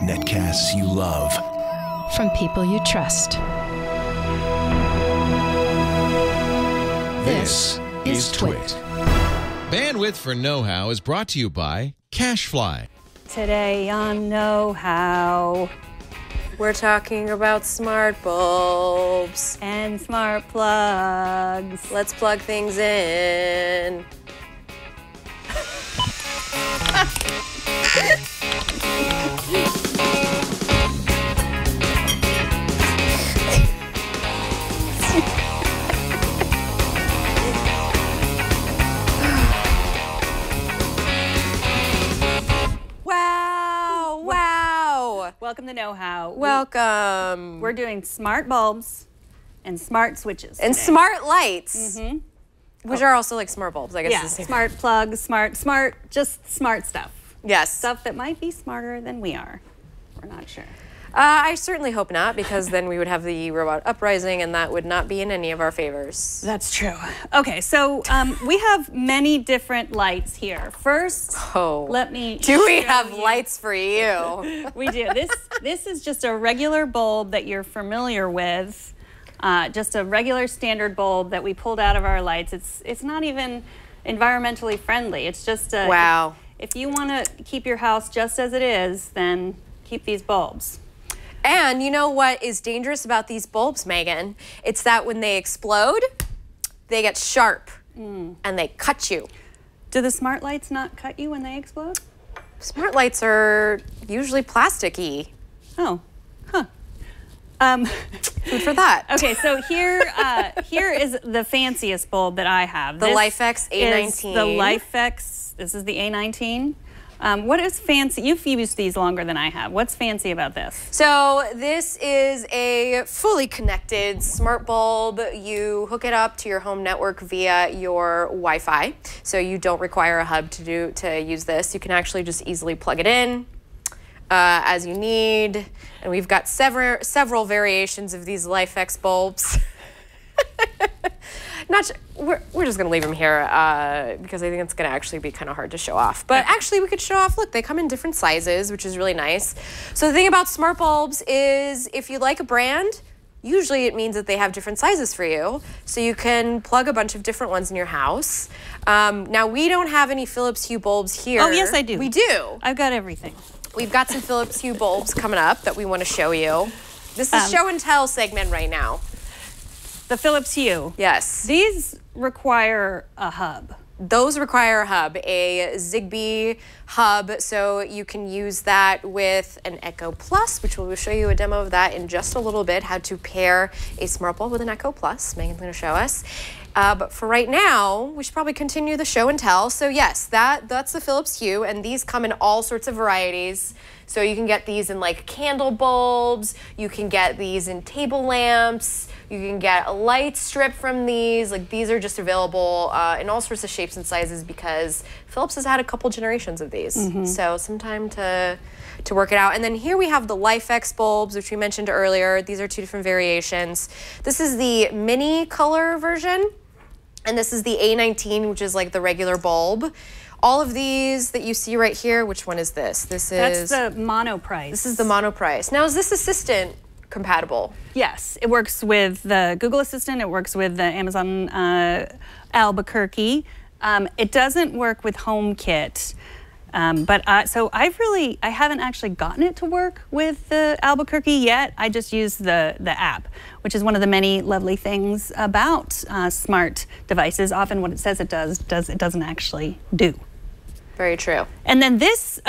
Netcasts you love. From people you trust. This is Twit. Bandwidth for Know-How is brought to you by CashFly. Today on Know-How, we're talking about smart bulbs. And smart plugs. Let's plug things in. Wow. Welcome to Know-How. Welcome. We're doing smart bulbs and smart switches and today. Smart lights. Which are also like smart bulbs, I guess. Yeah, the same. smart plugs, just smart stuff. Yes. Stuff that might be smarter than we are. We're not sure. I certainly hope not, because then we would have the robot uprising, and that would not be in any of our favors. That's true. Okay, so we have many different lights here. First, let me Do we show have you. lights for you? We do. This is just a regular bulb that you're familiar with. Just a regular standard bulb that we pulled out of our lights. It's not even environmentally friendly. It's just a... Wow. If you want to keep your house just as it is, then keep these bulbs. And you know what is dangerous about these bulbs, Megan? It's that when they explode, they get sharp and they cut you. Do the smart lights not cut you when they explode? Smart lights are usually plasticky. Oh, huh. Food for that. Okay, so here is the fanciest bulb that I have. The LIFX A19. Is the LifeX. This is the A19. What is fancy? You've used these longer than I have. What's fancy about this? So this is a fully connected smart bulb. You hook it up to your home network via your Wi-Fi. So you don't require a hub to use this. You can actually just easily plug it in as you need. And we've got several variations of these LifeX bulbs. We're just gonna leave them here because I think it's gonna actually be kind of hard to show off. But actually we could show off, look, they come in different sizes, which is really nice. So the thing about smart bulbs is if you like a brand, usually it means that they have different sizes for you. So you can plug a bunch of different ones in your house. Now we don't have any Philips Hue bulbs here. Oh, yes, I do. We do. I've got everything. We've got some Philips Hue bulbs coming up that we want to show you. This is show and tell segment right now. The Philips Hue. Yes. These require a hub. Those require a hub, a Zigbee hub, so you can use that with an Echo Plus, which we'll show you a demo of that in just a little bit, how to pair a smart bulb with an Echo Plus. Megan's going to show us. But for right now, we should probably continue the show and tell. So yes, that's the Philips Hue, and these come in all sorts of varieties. So you can get these in like candle bulbs, you can get these in table lamps, you can get a light strip from these. Like these are just available in all sorts of shapes and sizes because Philips has had a couple generations of these. So some time to work it out. And then here we have the LifeX bulbs, which we mentioned earlier. These are two different variations. This is the mini color version, and this is the A19, which is like the regular bulb. All of these that you see right here, which one is this? That's the Monoprice. This is the Monoprice. Now, is this Assistant compatible? Yes, it works with the Google Assistant. It works with the Amazon Albuquerque. It doesn't work with HomeKit. So I haven't actually gotten it to work with the Albuquerque yet. I just use the app, which is one of the many lovely things about smart devices. Often what it says it does, it doesn't actually do. Very true. And then this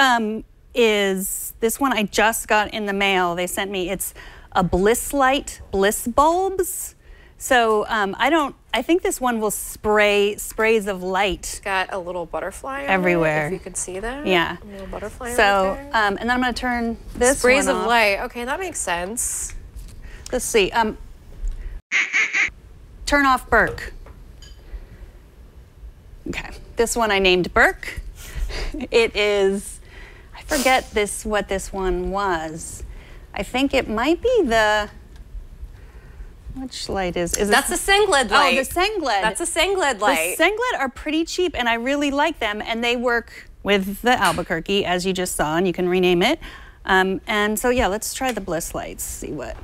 is this one I just got in the mail. They sent me, it's a BlissLights BlissBulbs. So I think this one will spray sprays of light. It's got a little butterfly on everywhere. It, if you could see that. Yeah. A little butterfly so, right there. and then I'm going to turn this sprays one of off. light. Okay, that makes sense. Let's see. Turn off Burke. Okay. This one I named Burke. It is, I forget what this one was. I think it might be the, which light is That's a Sengled light. Oh, the Sengled. That's a Sengled light. The Sengled are pretty cheap, and I really like them, and they work with the Albuquerque, as you just saw, and you can rename it. And so, yeah, let's try the BlissLights, see what.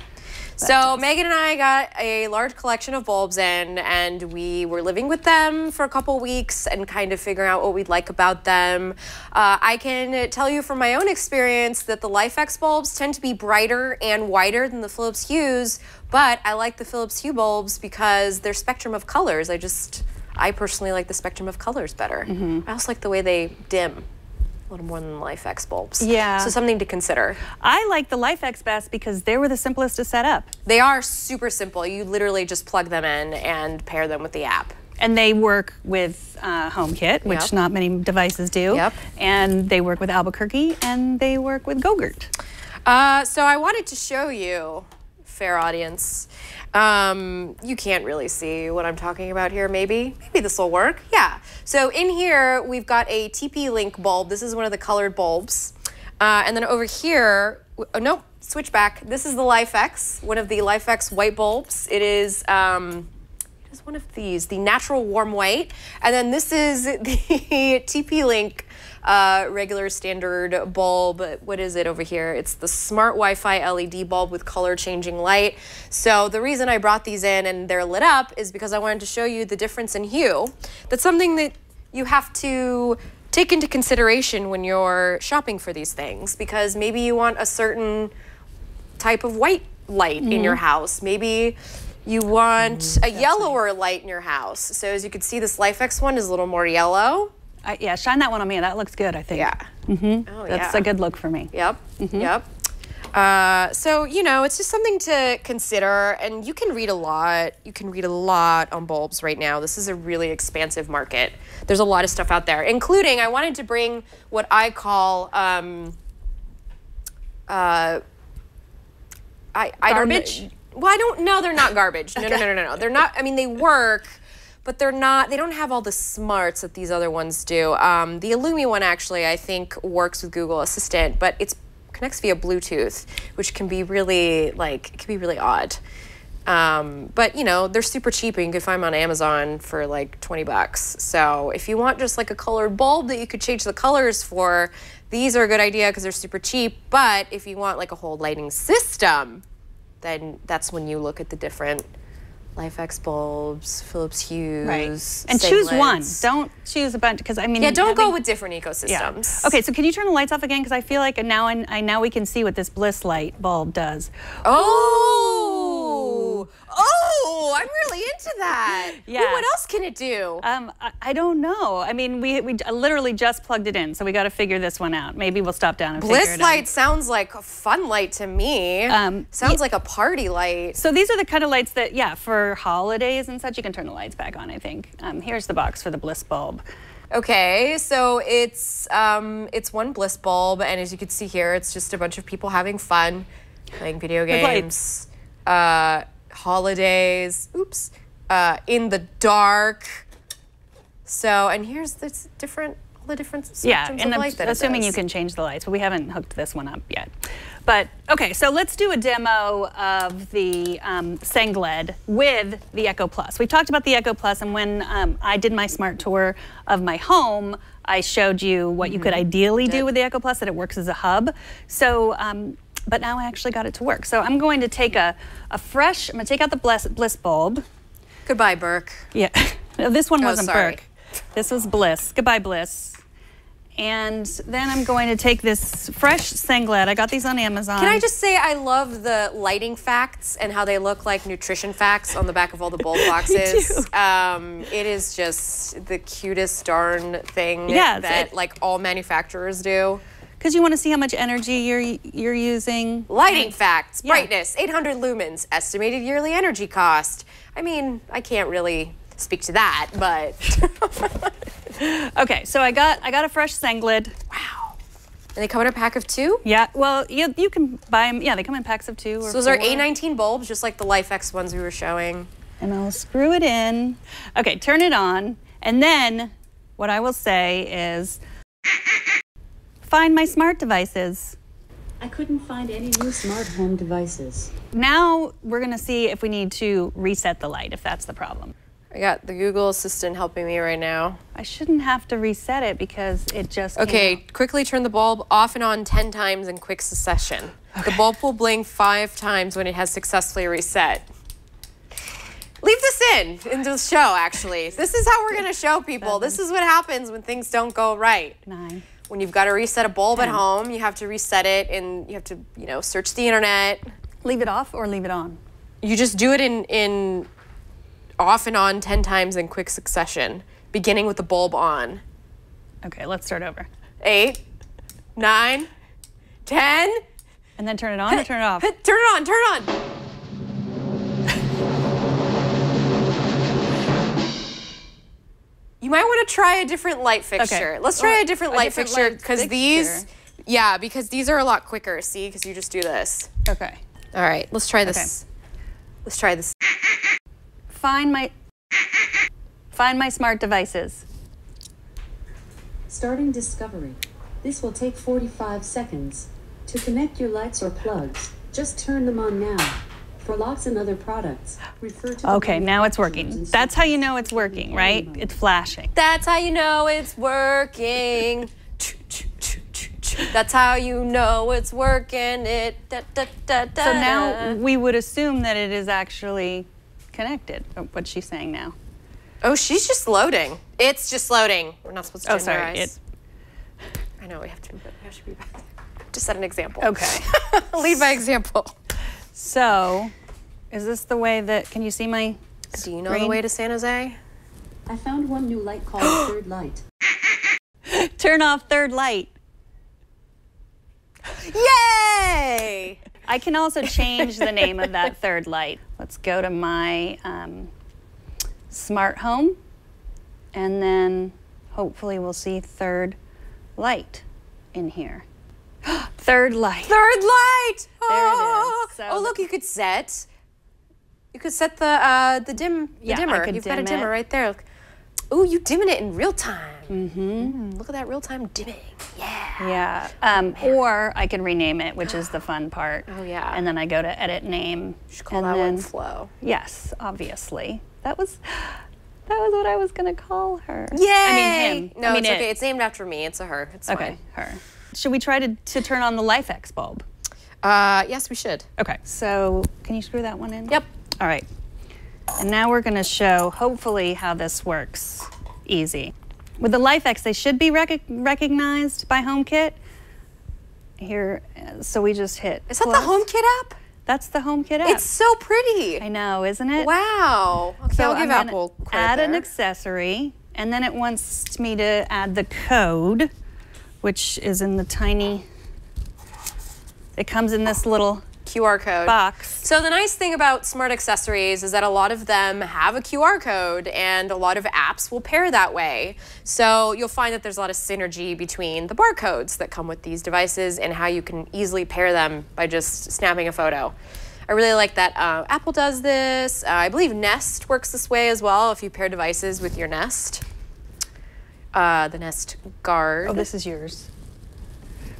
So Megan and I got a large collection of bulbs in, and we were living with them for a couple weeks and kind of figuring out what we'd like about them. I can tell you from my own experience that the LifeX bulbs tend to be brighter and wider than the Philips Hues, but I like the Philips Hue bulbs because their spectrum of colors, I personally like the spectrum of colors better. I also like the way they dim a little more than the LifeX bulbs. Yeah. So something to consider. I like the LifeX best because they were the simplest to set up. They are super simple. You literally just plug them in and pair them with the app. And they work with HomeKit, which not many devices do. Yep. And they work with Albuquerque, and they work with Gogurt. So I wanted to show you, fair audience. You can't really see what I'm talking about here, maybe. Maybe this will work, yeah. So in here, we've got a TP-Link bulb. This is one of the colored bulbs. And then over here, oh no, switch back. This is the LifeX, one of the LifeX white bulbs. It is one of these, the natural warm white. And then this is the TP-Link regular standard bulb. What is it over here? It's the smart Wi-Fi LED bulb with color changing light. So the reason I brought these in and they're lit up is because I wanted to show you the difference in hue. That's something that you have to take into consideration when you're shopping for these things, because maybe you want a certain type of white light in your house. Maybe you want a yellower light in your house. So as you can see, this LifeX one is a little more yellow. Yeah, shine that one on me. That looks good, I think. Yeah. Oh, That's a good look for me. Yep. Yep. So, you know, it's just something to consider, and you can read a lot. You can read a lot on bulbs right now. This is a really expansive market. There's a lot of stuff out there, including I wanted to bring what I call I Garbage? Well, I don't know. They're not garbage. No, no. They're not. I mean, they work, but they're not. They don't have all the smarts that these other ones do. The Ilumi one actually, I think, works with Google Assistant, but it connects via Bluetooth, which can be really odd. But you know, they're super cheap, and you can find them on Amazon for like 20 bucks. So if you want just like a colored bulb that you could change the colors for, these are a good idea because they're super cheap. But if you want like a whole lighting system, then that's when you look at the different LifeX bulbs, Philips Hues, right. And Sengleds. choose one. Don't choose a bunch, because I mean, yeah, don't go with different ecosystems. Yeah. Okay, so can you turn the lights off again? Because I feel like now we can see what this BlissLight bulb does. Oh, I'm really into that. Yeah. Well, what else can it do? I don't know. I mean, we literally just plugged it in, so we got to figure this one out. Maybe we'll stop down and figure it out. BlissLight sounds like a fun light to me. Sounds like a party light. So these are the kind of lights that, yeah, for holidays and such, you can turn the lights back on, I think. Here's the box for the BlissBulb. Okay, so it's one BlissBulb, and as you can see here, it's just a bunch of people having fun, playing video games, holidays, in the dark. So, and here's all the different spectrums of light that assuming you can change the lights, but we haven't hooked this one up yet. But okay, so let's do a demo of the Sengled with the Echo Plus. We've talked about the Echo Plus, and when I did my smart tour of my home, I showed you what you could ideally do with the Echo Plus, that it works as a hub. So, but now I actually got it to work. So I'm going to take I'm going to take out the BlissBulb. Goodbye, Burke. Yeah, no, this one wasn't sorry. Burke. This was Bliss. Goodbye, Bliss. And then I'm going to take this fresh Sengled. I got these on Amazon. Can I just say I love the lighting facts and how they look like nutrition facts on the back of all the bulb boxes. It is just the cutest darn thing that like all manufacturers do. Because you want to see how much energy you're using. Lighting facts, brightness, 800 lumens, estimated yearly energy cost. I mean, I can't really speak to that, but. Okay, so I got a fresh Sengled. Wow. And they come in a pack of 2? Yeah, well, you can buy them. Yeah, they come in packs of 2 or 4. So those are A19 bulbs, just like the LifeX ones we were showing. And I'll screw it in. Okay, turn it on. And then what I will say is, find my smart devices. I couldn't find any new smart home devices. Now we're going to see if we need to reset the light, if that's the problem. I got the Google Assistant helping me right now. I shouldn't have to reset it because it just Okay, came out. quickly turn the bulb off and on 10 times in quick succession. Okay. The bulb will blink 5 times when it has successfully reset. Leave this into the show, actually. This is how we're going to show people. 7. This is what happens when things don't go right. 9. When you've got to reset a bulb 10. at home, you have to reset it and you have to, you know, search the internet. Leave it off or leave it on? You just do it in off and on 10 times in quick succession, beginning with the bulb on. Okay, let's start over. 8, 9, 10. And then turn it on or turn it off? Turn it on, turn it on. You might want to try a different light fixture. Okay. Let's try a different light fixture because fixture. because these are a lot quicker. See, because you just do this. Okay. All right, let's try this. Okay. Let's try this. Find my smart devices. Starting discovery. This will take 45 seconds. To connect your lights or plugs, just turn them on now. For locks and other products, refer to Okay, now it's working. That's how you know it's working, right? It's flashing. That's how you know it's working. That's how you know it's working. So now we would assume that it is actually connected. What's she saying now? Oh, she's just loading. It's just loading. We're not supposed to Oh, genderize. sorry. I know, we have to be back. Just set an example. Okay. Lead by example. So, is this the way that, can you see my Do you know screen? the way to San Jose? I found one new light called Third Light. Turn off third light. Yay! I can also change the name of that third light. Let's go to my smart home, and then hopefully we'll see third light in here. Third light. Third light! There it is. So oh, look, you could set the dimmer. I could You've got a dim dimmer it. right there. Look. Ooh, you dimming it in real time. Look at that real time dimming. Yeah. Yeah. Or I could rename it, which is the fun part. Oh, yeah. And then I go to edit name. You should call and that one then- Flo. Yes, obviously. That was what I was gonna call her. Yay! I mean him. No, I mean it's okay. It's named after me. It's a her. It's Okay, fine. her. Should we try to turn on the LifeX bulb? Yes, we should. Okay. So can you screw that one in? Yep. All right. And now we're gonna show, hopefully, how this works. Easy. With the LifeX, they should be recognized by HomeKit. Here, so we just hit. Is that plus. the HomeKit app? That's the HomeKit app. It's so pretty. I know, isn't it? Wow. Okay, So I'll give I'm Apple gonna credit add an there. accessory, and then it wants me to add the code, which is in the tiny. It comes in this little QR code. box. So the nice thing about smart accessories is that a lot of them have a QR code and a lot of apps will pair that way. So you'll find that there's a lot of synergy between the barcodes that come with these devices and how you can easily pair them by just snapping a photo. I really like that Apple does this. I believe Nest works this way as well if you pair devices with your Nest. The Nest Guard. Oh, this is yours.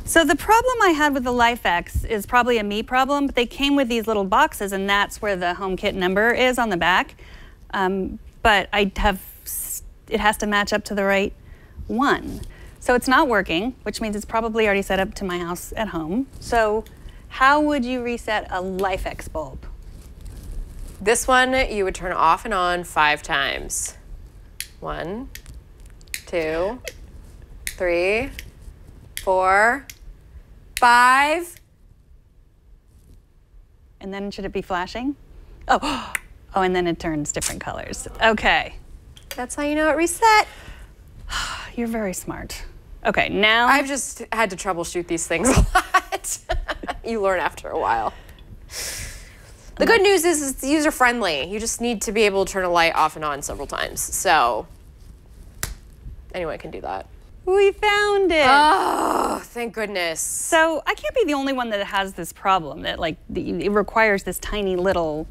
So the problem I had with the LifeX is probably a me problem, but they came with these little boxes, and that's where the HomeKit number is on the back. But it has to match up to the right one. So it's not working, which means it's probably already set up to my house at home. So how would you reset a LifeX bulb? This one you would turn off and on 5 times. 1, 2, 3, 4, 5. And then should it be flashing? Oh, and then it turns different colors. Okay. That's how you know it reset. You're very smart. Okay, now. I've just had to troubleshoot these things a lot. You learn after a while. The good news is it's user-friendly. You just need to be able to turn a light off and on several times. So anyone can do that. We found it. Oh, thank goodness. So I can't be the only one that has this problem, that like it requires this tiny little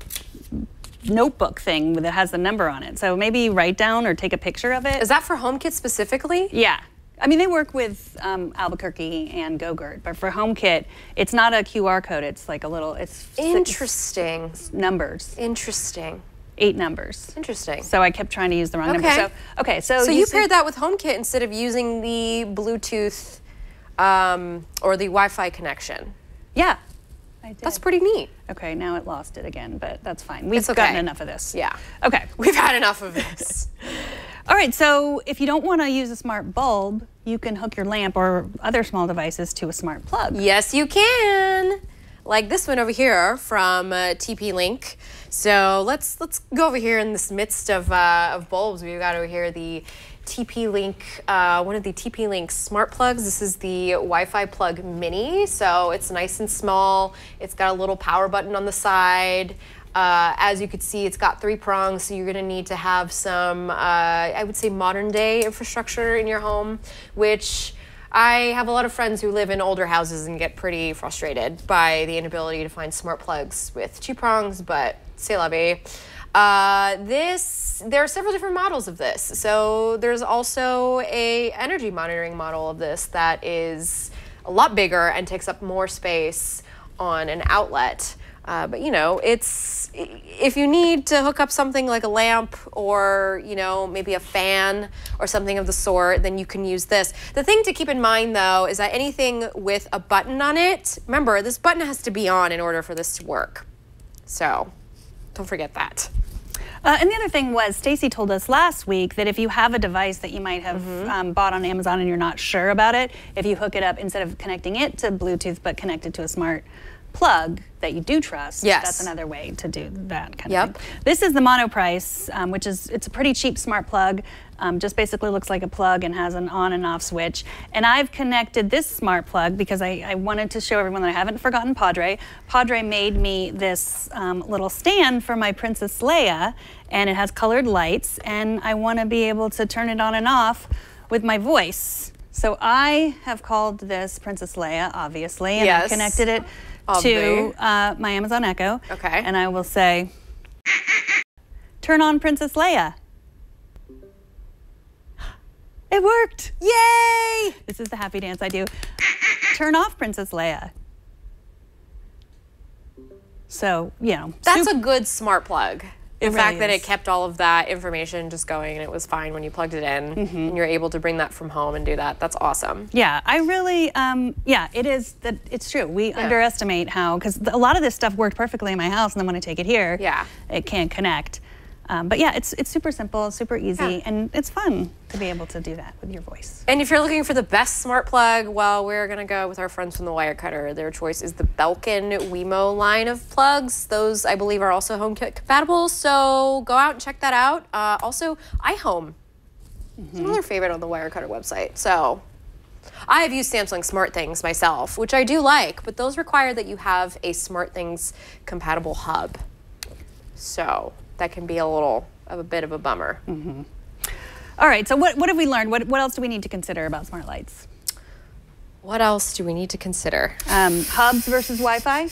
notebook thing that has the number on it. So maybe write down or take a picture of it. Is that for HomeKit specifically? Yeah. I mean, they work with Albuquerque and Go-Gurt, but for HomeKit, it's not a QR code. It's like a little, it's Interesting. numbers. Interesting. 8 numbers. Interesting. So I kept trying to use the wrong number. So you paired that with HomeKit instead of using the Bluetooth or the Wi-Fi connection. Yeah, I did. That's pretty neat. Okay, now it lost it again, but that's fine. We've gotten enough of this. Yeah. Okay. We've had enough of this. All right, so if you don't want to use a smart bulb, you can hook your lamp or other small devices to a smart plug. Yes, you can. Like this one over here from TP-Link. So let's go over here in this midst of bulbs. We've got over here the TP-Link, one of the TP-Link smart plugs. This is the Wi-Fi plug mini. So it's nice and small. It's got a little power button on the side. As you can see, it's got 3 prongs, so you're going to need to have some, I would say, modern day infrastructure in your home, which I have a lot of friends who live in older houses and get pretty frustrated by the inability to find smart plugs with 2 prongs, but c'est la vie. There are several different models of this. So there's also a energy monitoring model of this that is a lot bigger and takes up more space on an outlet. But you know, if you need to hook up something like a lamp or, you know, maybe a fan or something of the sort, then you can use this. The thing to keep in mind though is that anything with a button on it, remember this button has to be on in order for this to work. So don't forget that. And the other thing was, Stacy told us last week that if you have a device that you might have bought on Amazon and you're not sure about it, if you hook it up, instead of connecting it to Bluetooth but connect it to a smart plug that you do trust, that's another way to do that kind of thing. This is the Monoprice, which is, it's a pretty cheap smart plug. Just basically looks like a plug and has an on and off switch. And I've connected this smart plug because I wanted to show everyone that I haven't forgotten Padre. Padre made me this little stand for my Princess Leia, and it has colored lights, and I want to be able to turn it on and off with my voice. So I have called this Princess Leia, obviously, and I've connected it to my Amazon Echo. Okay. And I will say, turn on Princess Leia. It worked. Yay! This is the happy dance I do. Turn off Princess Leia. So, you know. That's a good smart plug. The fact that is. it kept all of that information just going and it was fine when you plugged it in and you're able to bring that from home and do that. That's awesome. Yeah, I really, yeah, it is, that it's true. We underestimate how, because a lot of this stuff worked perfectly in my house, and then when I take it here, it can't connect. But yeah, it's super simple, super easy, and it's fun to be able to do that with your voice. And if you're looking for the best smart plug, well, we're gonna go with our friends from the Wirecutter. Their choice is the Belkin Wemo line of plugs. Those, I believe, are also HomeKit compatible, so go out and check that out. Also, iHome. It's another favorite on the Wirecutter website. So I have used Samsung SmartThings myself, which I do like, but those require that you have a SmartThings compatible hub. So that can be a little of a bit of a bummer. All right, so what have we learned? What else do we need to consider about smart lights? What else do we need to consider? Hubs versus Wi-Fi?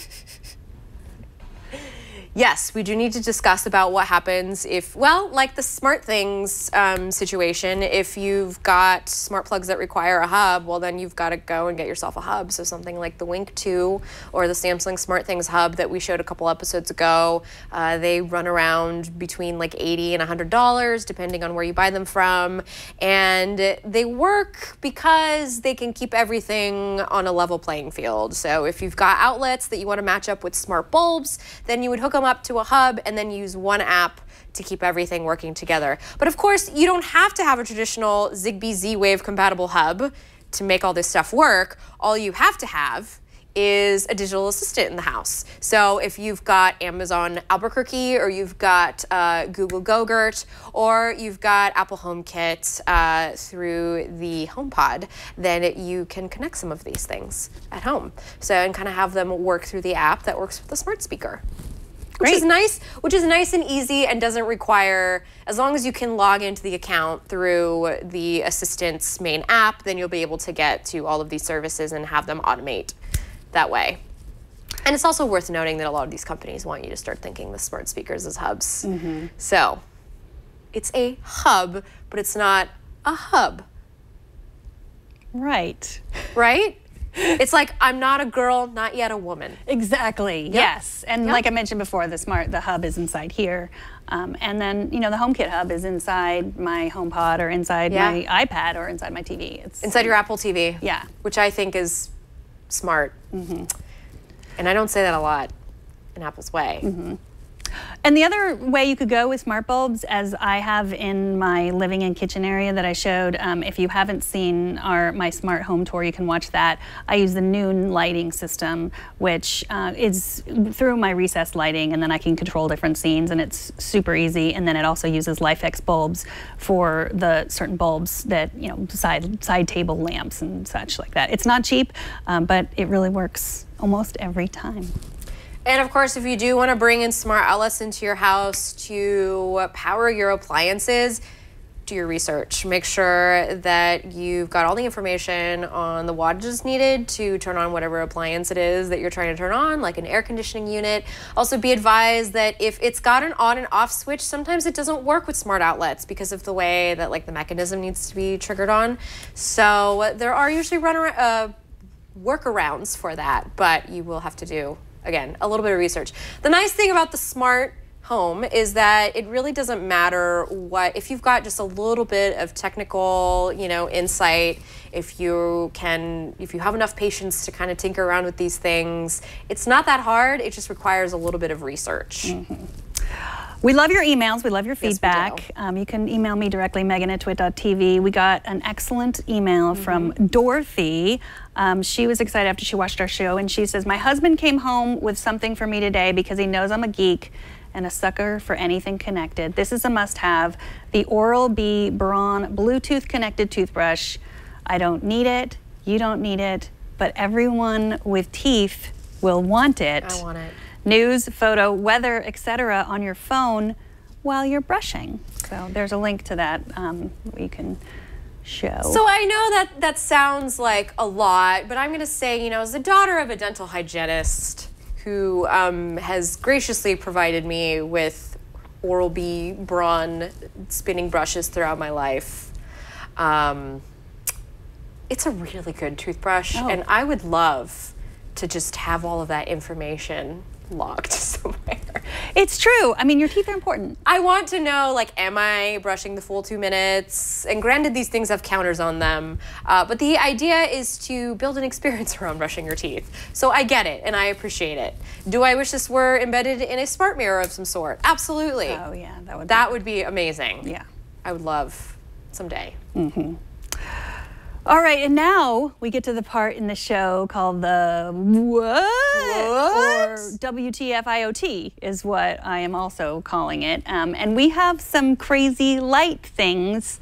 Yes, we do need to discuss about what happens if, well, like the SmartThings situation, if you've got smart plugs that require a hub, well then you've got to go and get yourself a hub. So something like the Wink 2 or the Samsung SmartThings hub that we showed a couple episodes ago, they run around between like $80 and $100 depending on where you buy them from. And they work because they can keep everything on a level playing field. So if you've got outlets that you want to match up with smart bulbs, then you would hook them up to a hub and then use one app to keep everything working together. But of course, you don't have to have a traditional Zigbee Z-Wave compatible hub to make all this stuff work. All you have to have is a digital assistant in the house. So if you've got Amazon Albuquerque, or you've got Google Gogurt, or you've got Apple HomeKit through the HomePod, then you can connect some of these things at home. So, and kind of have them work through the app that works with the smart speaker. Which is nice and easy and doesn't require, as long as you can log into the account through the assistant's main app, then you'll be able to get to all of these services and have them automate that way. And it's also worth noting that a lot of these companies want you to start thinking the smart speakers as hubs. So it's a hub, but it's not a hub. Right. Right? It's like, I'm not a girl, not yet a woman. Exactly, yes. And like I mentioned before, the hub is inside here. And then, you know, the HomeKit hub is inside my HomePod or inside my iPad or inside my TV. It's inside your Apple TV. Yeah. Which I think is smart. And I don't say that a lot in Apple's way. And the other way you could go with smart bulbs, as I have in my living and kitchen area that I showed, if you haven't seen my smart home tour, you can watch that. I use the Noon lighting system, which is through my recessed lighting, and then I can control different scenes, and it's super easy. And then it also uses LifeX bulbs for the certain bulbs that, you know, side table lamps and such like that. It's not cheap, but it really works almost every time. And of course, if you do want to bring in smart outlets into your house to power your appliances, do your research. Make sure that you've got all the information on the wattages needed to turn on whatever appliance it is that you're trying to turn on, like an air conditioning unit. Also be advised that if it's got an on and off switch, sometimes it doesn't work with smart outlets because of the way that like the mechanism needs to be triggered on. So there are usually workarounds for that, but you will have to do, again, a little bit of research. The nice thing about the smart home is that it really doesn't matter if you've got just a little bit of technical, you know, insight, if you have enough patience to kind of tinker around with these things, it's not that hard. It just requires a little bit of research. We love your emails. We love your Yes, feedback. You can email me directly, megan@twit.tv. We got an excellent email from Dorothy. She was excited after she watched our show, and she says, my husband came home with something for me today because he knows I'm a geek and a sucker for anything connected. This is a must-have, the Oral-B Braun Bluetooth connected toothbrush. I don't need it, you don't need it, but everyone with teeth will want it. I want it. News, photo, weather, etc. on your phone while you're brushing. So there's a link to that you can show. So I know that sounds like a lot, but I'm going to say, you know, as the daughter of a dental hygienist who has graciously provided me with Oral-B Braun spinning brushes throughout my life, it's a really good toothbrush, and I would love to just have all of that information locked somewhere. It's true. I mean, your teeth are important. I want to know, like, am I brushing the full 2 minutes? And granted, these things have counters on them, but the idea is to build an experience around brushing your teeth. So I get it, and I appreciate it. Do I wish this were embedded in a smart mirror of some sort? Absolutely. Oh, yeah, that would be amazing. Yeah. I would love someday. All right, and now we get to the part in the show called the what? Or WTFIOT is what I am also calling it. And we have some crazy light things.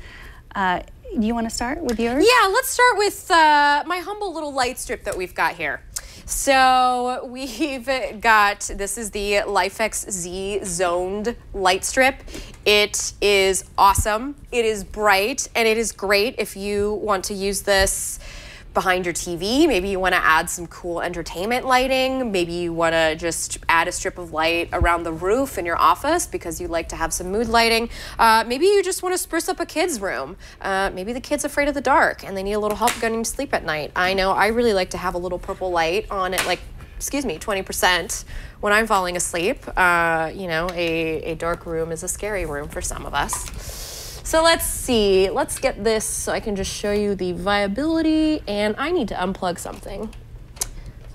Do you want to start with yours? Yeah, let's start with my humble little light strip that we've got here. So we've got, this is the LifeX Z zoned light strip. It is awesome, it is bright, and it is great if you want to use this behind your TV. Maybe you want to add some cool entertainment lighting. Maybe you want to just add a strip of light around the roof in your office because you like to have some mood lighting. Maybe you just want to spruce up a kid's room. Maybe the kid's afraid of the dark and they need a little help getting to sleep at night. I know I really like to have a little purple light on at, like, 20% when I'm falling asleep. You know, a dark room is a scary room for some of us. So let's see, let's get this so I can just show you the viability, and I need to unplug something. So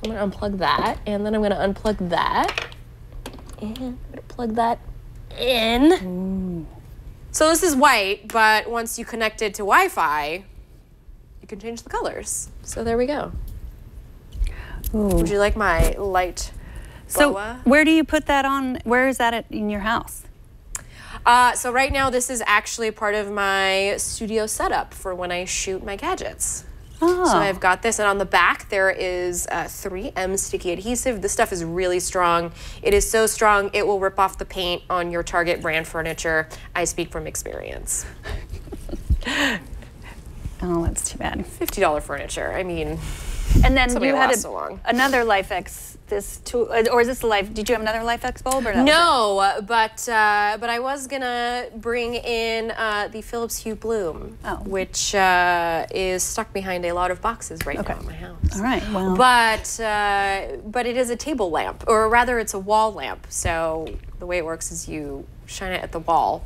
I'm gonna unplug that, and then I'm gonna unplug that, and I'm gonna plug that in. Ooh. So this is white, but once you connect it to Wi-Fi, you can change the colors. So there we go. Ooh. Would you like my light boa? So where do you put that on? Where is that in your house? So right now, this is actually part of my studio setup for when I shoot my gadgets. Oh. So I've got this, and on the back there is 3M sticky adhesive. This stuff is really strong. It is so strong, it will rip off the paint on your Target brand furniture. I speak from experience. Oh, that's too bad. $50 furniture, I mean. And then Somebody you had lasts so long. another LifeX. Or is this the Did you have another LifeX bulb or no? No, but I was gonna bring in the Philips Hue Bloom, which is stuck behind a lot of boxes right now in my house. All right, well. But it is a table lamp, or rather, it's a wall lamp. So the way it works is you shine it at the wall,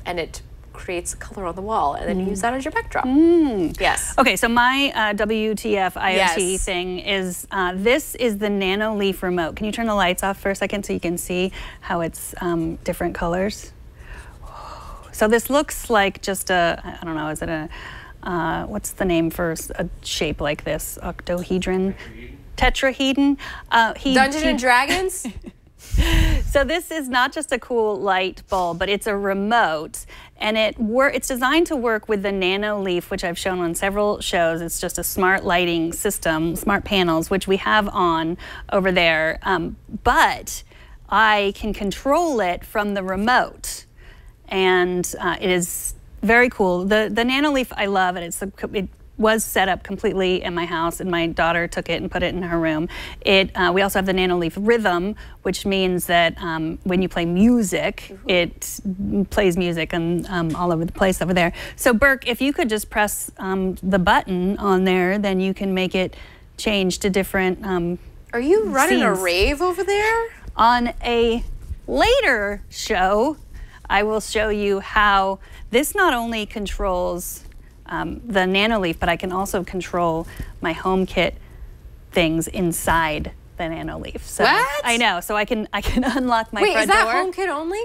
and it creates color on the wall, and then you use that as your backdrop. Yes. Okay, so my WTF IoT thing is, this is the Nanoleaf Remote. Can you turn the lights off for a second so you can see how it's different colors? So this looks like just I don't know, is it a, what's the name for a shape like this? Octohedron? Tetrahedron? Dungeons and Dragons? So this is not just a cool light bulb, but it's a remote, and it's designed to work with the Nanoleaf, which I've shown on several shows. It's just a smart lighting system, smart panels, which we have on over there, but I can control it from the remote, and it is very cool. The Nanoleaf, I love it. It was set up completely in my house, and my daughter took it and put it in her room. We also have the Nanoleaf Rhythm, which means that when you play music, it plays music and all over the place over there. So Burke, if you could just press the button on there, then you can make it change to different Are you running a scenes. rave over there? On a later show, I will show you how this not only controls the Nanoleaf, but I can also control my HomeKit things inside the Nanoleaf. So What? I know. So I can unlock my Wait, front is that door. HomeKit only?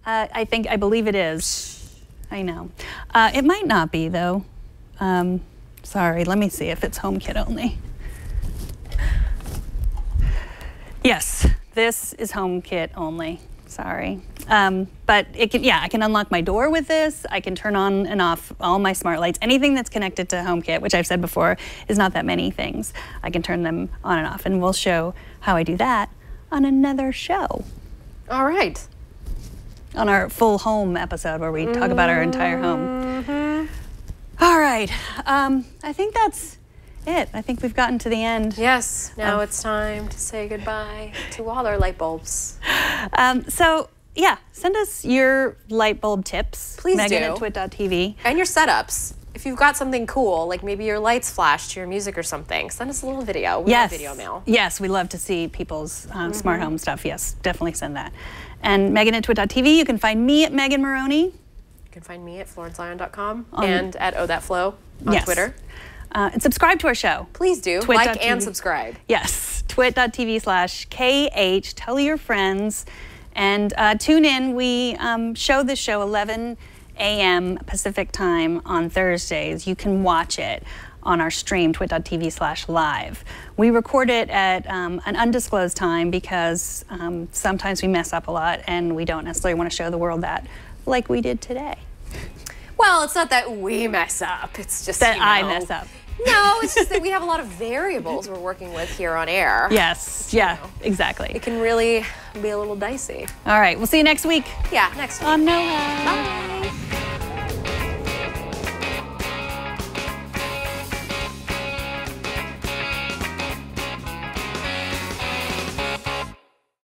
I believe it is. I know. It might not be though. Sorry. Let me see if it's HomeKit only. Yes, this is HomeKit only. Sorry. But it can, I can unlock my door with this. I can turn on and off all my smart lights. Anything that's connected to HomeKit, which I've said before is not that many things. I can turn them on and off, and we'll show how I do that on another show. All right. On our full home episode where we talk about our entire home. All right. I think that's it. I think we've gotten to the end. Yes. Now it's time to say goodbye to all our light bulbs. So yeah, send us your light bulb tips. Please Megan do. at twit.tv. And your setups. If you've got something cool, like maybe your lights flash to your music or something, send us a little video. We love video mail. Yes, we love to see people's smart home stuff. Yes, definitely send that. And Megan at twit.tv. You can find me at Megan Morrone. You can find me at FlorenceIon.com and at OThatFlow on Twitter. And subscribe to our show. Please do. Like and subscribe. Yes, twit.tv/KH. Tell your friends. And tune in. We show this show 11 a.m. Pacific time on Thursdays. You can watch it on our stream, twit.tv/live. We record it at an undisclosed time because sometimes we mess up a lot and we don't necessarily want to show the world that like we did today. Well, it's not that we mess up. It's just that I mess up. No, it's just that we have a lot of variables we're working with here on air. Yes, yeah, exactly. It can really be a little dicey. All right, we'll see you next week. Yeah, next week. On Noah. Bye.